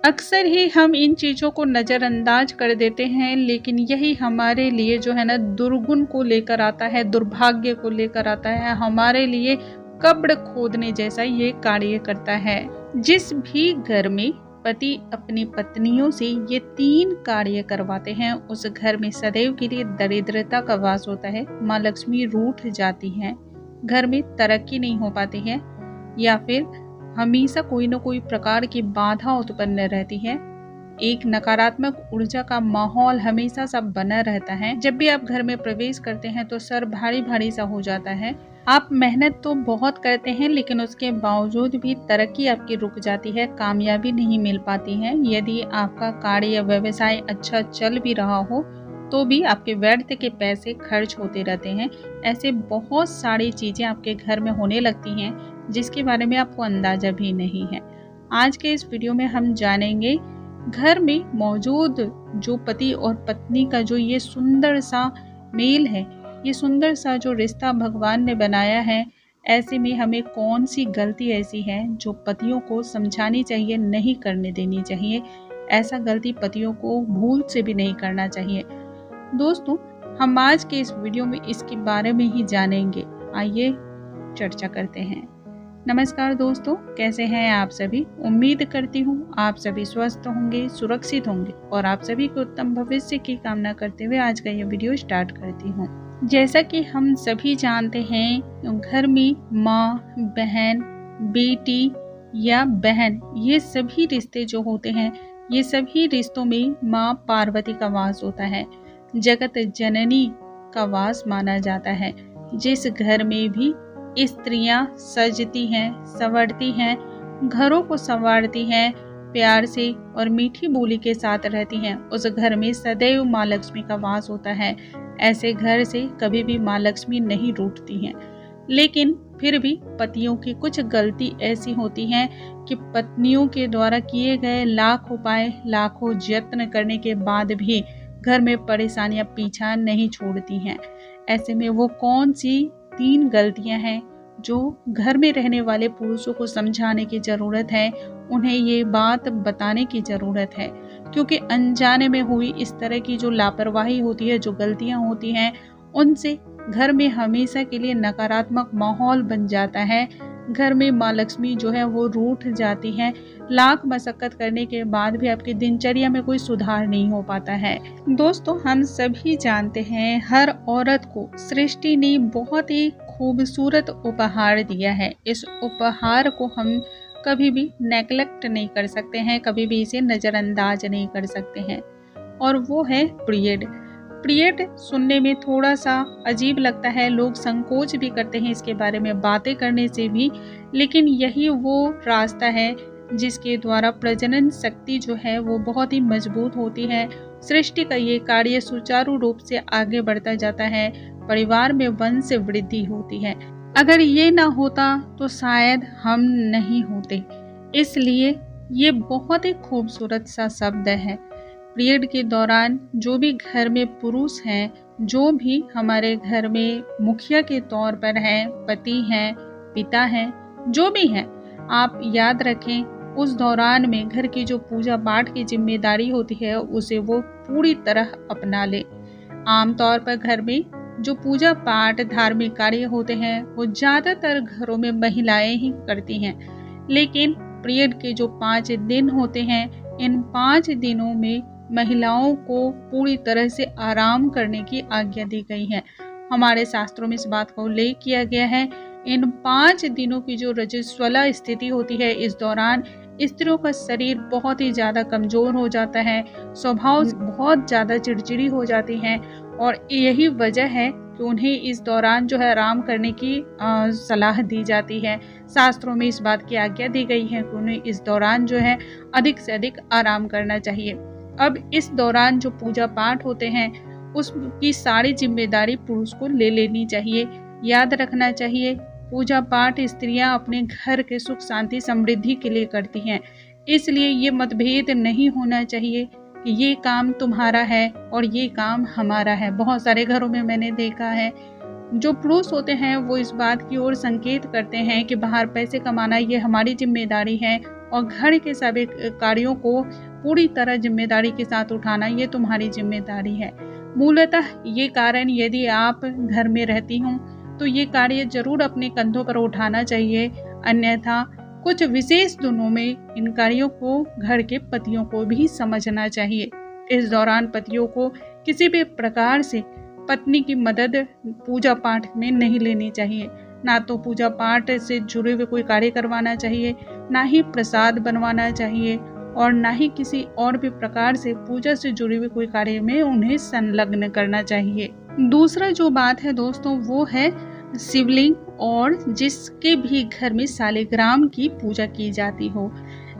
अक्सर ही हम इन चीज़ों को नज़रअंदाज कर देते हैं, लेकिन यही हमारे लिए जो है ना दुर्गुण को लेकर आता है, दुर्भाग्य को लेकर आता है, हमारे लिए कब्र खोदने जैसा ये कार्य करता है। जिस भी घर में पति अपनी पत्नियों से ये 3 कार्य करवाते हैं, उस घर में सदैव के लिए दरिद्रता का वास होता है, माँ लक्ष्मी रूठ जाती हैं, घर में तरक्की नहीं हो पाती है, या फिर हमेशा कोई न कोई प्रकार की बाधा उत्पन्न रहती है। एक नकारात्मक ऊर्जा का माहौल हमेशा सा बना रहता है। जब भी आप घर में प्रवेश करते हैं तो सर भारी भारी सा हो जाता है। आप मेहनत तो बहुत करते हैं, लेकिन उसके बावजूद भी तरक्की आपकी रुक जाती है, कामयाबी नहीं मिल पाती है। यदि आपका कार्य या व्यवसाय अच्छा चल भी रहा हो तो भी आपके व्यर्थ के पैसे खर्च होते रहते हैं। ऐसे बहुत सारी चीज़ें आपके घर में होने लगती हैं जिसके बारे में आपको अंदाज़ा भी नहीं है। आज के इस वीडियो में हम जानेंगे घर में मौजूद जो पति और पत्नी का जो ये सुंदर सा मेल है, ये सुंदर सा जो रिश्ता भगवान ने बनाया है, ऐसे में हमें कौन सी गलती ऐसी है जो पतियों को समझानी चाहिए, नहीं करने देनी चाहिए। ऐसा गलती पतियों को भूल से भी नहीं करना चाहिए। दोस्तों, हम आज के इस वीडियो में इसके बारे में ही जानेंगे। आइए चर्चा करते हैं। नमस्कार दोस्तों, कैसे हैं आप सभी। उम्मीद करती हूँ आप सभी स्वस्थ होंगे, सुरक्षित होंगे और आप सभी को उत्तम भविष्य की कामना करते हुए आज का ये वीडियो स्टार्ट करती हूँ। जैसा कि हम सभी जानते हैं, घर में माँ, बहन, बेटी या बहन, ये सभी रिश्ते जो होते हैं, ये सभी रिश्तों में माँ पार्वती का वास होता है, जगत जननी का वास माना जाता है। जिस घर में भी स्त्रियां सजती हैं, संवरती हैं, घरों को संवारती हैं, प्यार से और मीठी बोली के साथ रहती हैं, उस घर में सदैव माँ लक्ष्मी का वास होता है। ऐसे घर से कभी भी माँ लक्ष्मी नहीं रूठती हैं। लेकिन फिर भी पतियों की कुछ गलती ऐसी होती हैं कि पत्नियों के द्वारा किए गए लाख उपाय, लाखों यत्न करने के बाद भी घर में परेशानियां पीछा नहीं छोड़ती हैं। ऐसे में वो कौन सी 3 गलतियां हैं जो घर में रहने वाले पुरुषों को समझाने की ज़रूरत है, उन्हें ये बात बताने की ज़रूरत है, क्योंकि अनजाने में हुई इस तरह की जो लापरवाही होती है, जो गलतियां होती हैं, उनसे घर में हमेशा के लिए नकारात्मक माहौल बन जाता है। घर में माँ लक्ष्मी जो है वो रूठ जाती है। लाख मशक्कत करने के बाद भी आपकी दिनचर्या में कोई सुधार नहीं हो पाता है। दोस्तों, हम सभी जानते हैं हर औरत को सृष्टि ने बहुत ही खूबसूरत उपहार दिया है। इस उपहार को हम कभी भी नेग्लेक्ट नहीं कर सकते हैं, कभी भी इसे नज़रअंदाज नहीं कर सकते हैं, और वो है पीरियड। पीरियड सुनने में थोड़ा सा अजीब लगता है, लोग संकोच भी करते हैं इसके बारे में बातें करने से भी, लेकिन यही वो रास्ता है जिसके द्वारा प्रजनन शक्ति जो है वो बहुत ही मजबूत होती है। सृष्टि का ये कार्य सुचारू रूप से आगे बढ़ता जाता है, परिवार में वंश वृद्धि होती है। अगर ये ना होता तो शायद हम नहीं होते। इसलिए ये बहुत ही खूबसूरत सा शब्द है। पीरियड के दौरान जो भी घर में पुरुष हैं, जो भी हमारे घर में मुखिया के तौर पर हैं, पति हैं, पिता हैं, जो भी हैं, आप याद रखें उस दौरान में घर की जो पूजा पाठ की जिम्मेदारी होती है उसे वो पूरी तरह अपना ले। आमतौर पर घर में जो पूजा पाठ, धार्मिक कार्य होते हैं वो ज़्यादातर घरों में महिलाएं ही करती हैं, लेकिन पीरियड के जो 5 दिन होते हैं, इन 5 दिनों में महिलाओं को पूरी तरह से आराम करने की आज्ञा दी गई है। हमारे शास्त्रों में इस बात को उल्लेख किया गया है। इन 5 दिनों की जो रजस्वला स्थिति होती है, इस दौरान स्त्रियों का शरीर बहुत ही ज़्यादा कमज़ोर हो जाता है, स्वभाव बहुत ज़्यादा चिड़चिड़ी हो जाती हैं, और यही वजह है कि उन्हें इस दौरान जो है आराम करने की सलाह दी जाती है। शास्त्रों में इस बात की आज्ञा दी गई है कि उन्हें इस दौरान जो है अधिक से अधिक आराम करना चाहिए। अब इस दौरान जो पूजा पाठ होते हैं उसकी सारी जिम्मेदारी पुरुष को ले लेनी चाहिए। याद रखना चाहिए, पूजा पाठ स्त्रियां अपने घर के सुख शांति समृद्धि के लिए करती हैं, इसलिए ये मतभेद नहीं होना चाहिए कि ये काम तुम्हारा है और ये काम हमारा है। बहुत सारे घरों में मैंने देखा है जो पुरुष होते हैं वो इस बात की ओर संकेत करते हैं कि बाहर पैसे कमाना ये हमारी जिम्मेदारी है, और घर के सभी कार्यों को पूरी तरह जिम्मेदारी के साथ उठाना ये तुम्हारी जिम्मेदारी है। मूलतः ये कारण, यदि आप घर में रहती हों तो ये कार्य जरूर अपने कंधों पर उठाना चाहिए, अन्यथा कुछ विशेष दिनों में इन कार्यों को घर के पतियों को भी समझना चाहिए। इस दौरान पतियों को किसी भी प्रकार से पत्नी की मदद पूजा पाठ में नहीं लेनी चाहिए। ना तो पूजा पाठ से जुड़े हुए कोई कार्य करवाना चाहिए, ना ही प्रसाद बनवाना चाहिए, और ना ही किसी और भी प्रकार से पूजा से जुड़े हुए कोई कार्य में उन्हें संलग्न करना चाहिए। दूसरा जो बात है दोस्तों वो है शिवलिंग और जिसके भी घर में शालिग्राम की पूजा की जाती हो।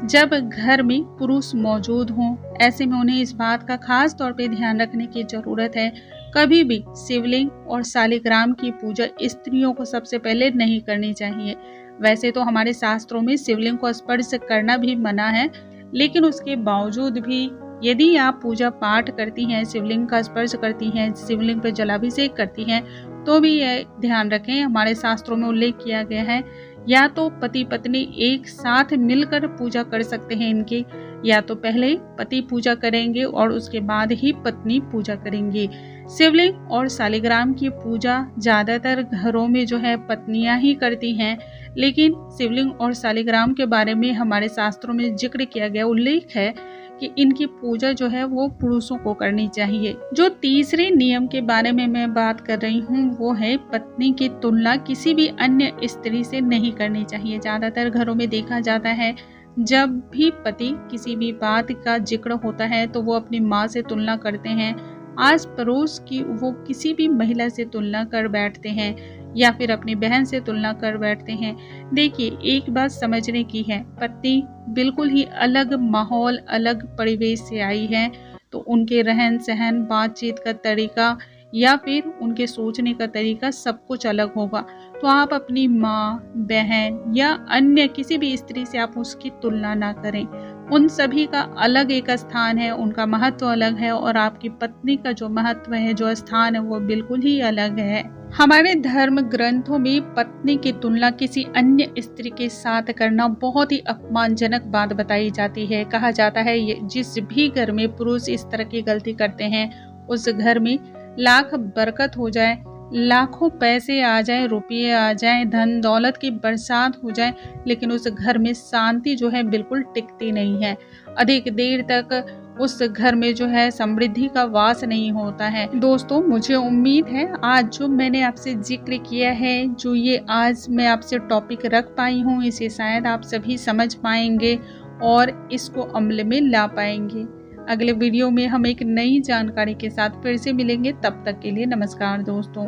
जब घर में पुरुष मौजूद हों ऐसे में उन्हें इस बात का खास तौर पे ध्यान रखने की जरूरत है, कभी भी शिवलिंग और शालिग्राम की पूजा स्त्रियों को सबसे पहले नहीं करनी चाहिए। वैसे तो हमारे शास्त्रों में शिवलिंग को स्पर्श करना भी मना है, लेकिन उसके बावजूद भी यदि आप पूजा पाठ करती हैं, शिवलिंग का स्पर्श करती हैं, शिवलिंग पर जलाभिषेक करती हैं, तो भी यह ध्यान रखें, हमारे शास्त्रों में उल्लेख किया गया है या तो पति पत्नी एक साथ मिलकर पूजा कर सकते हैं इनकी, या तो पहले पति पूजा करेंगे और उसके बाद ही पत्नी पूजा करेंगी। शिवलिंग और शालिग्राम की पूजा ज़्यादातर घरों में जो है पत्नियां ही करती हैं, लेकिन शिवलिंग और शालिग्राम के बारे में हमारे शास्त्रों में जिक्र किया गया, उल्लेख है कि इनकी पूजा जो है वो पुरुषों को करनी चाहिए। जो तीसरे नियम के बारे में मैं बात कर रही हूँ वो है पत्नी की तुलना किसी भी अन्य स्त्री से नहीं करनी चाहिए। ज़्यादातर घरों में देखा जाता है जब भी पति किसी भी बात का जिक्र होता है तो वो अपनी माँ से तुलना करते हैं, आस पड़ोस की वो किसी भी महिला से तुलना कर बैठते हैं या फिर अपनी बहन से तुलना कर बैठते हैं। देखिए, एक बात समझने की है, पत्नी बिल्कुल ही अलग माहौल, अलग परिवेश से आई है, तो उनके रहन सहन, बातचीत का तरीका या फिर उनके सोचने का तरीका सब कुछ अलग होगा। तो आप अपनी माँ, बहन या अन्य किसी भी स्त्री से आप उसकी तुलना ना करें। उन सभी का अलग एक स्थान है, उनका महत्व अलग है, और आपकी पत्नी का जो महत्व है, जो स्थान है, वो बिल्कुल ही अलग है। हमारे धर्म ग्रंथों में पत्नी की तुलना किसी अन्य स्त्री के साथ करना बहुत ही अपमानजनक बात बताई जाती है। कहा जाता है जिस भी घर में पुरुष इस तरह की गलती करते हैं उस घर में लाख बरकत हो जाए, लाखों पैसे आ जाए, रुपये आ जाए, धन दौलत की बरसात हो जाए, लेकिन उस घर में शांति जो है बिल्कुल टिकती नहीं है। अधिक देर तक उस घर में जो है समृद्धि का वास नहीं होता है। दोस्तों, मुझे उम्मीद है आज जो मैंने आपसे जिक्र किया है, जो ये आज मैं आपसे टॉपिक रख पाई हूँ, इसे शायद आप सभी समझ पाएंगे और इसको अमल में ला पाएंगे। अगले वीडियो में हम एक नई जानकारी के साथ फिर से मिलेंगे। तब तक के लिए नमस्कार दोस्तों।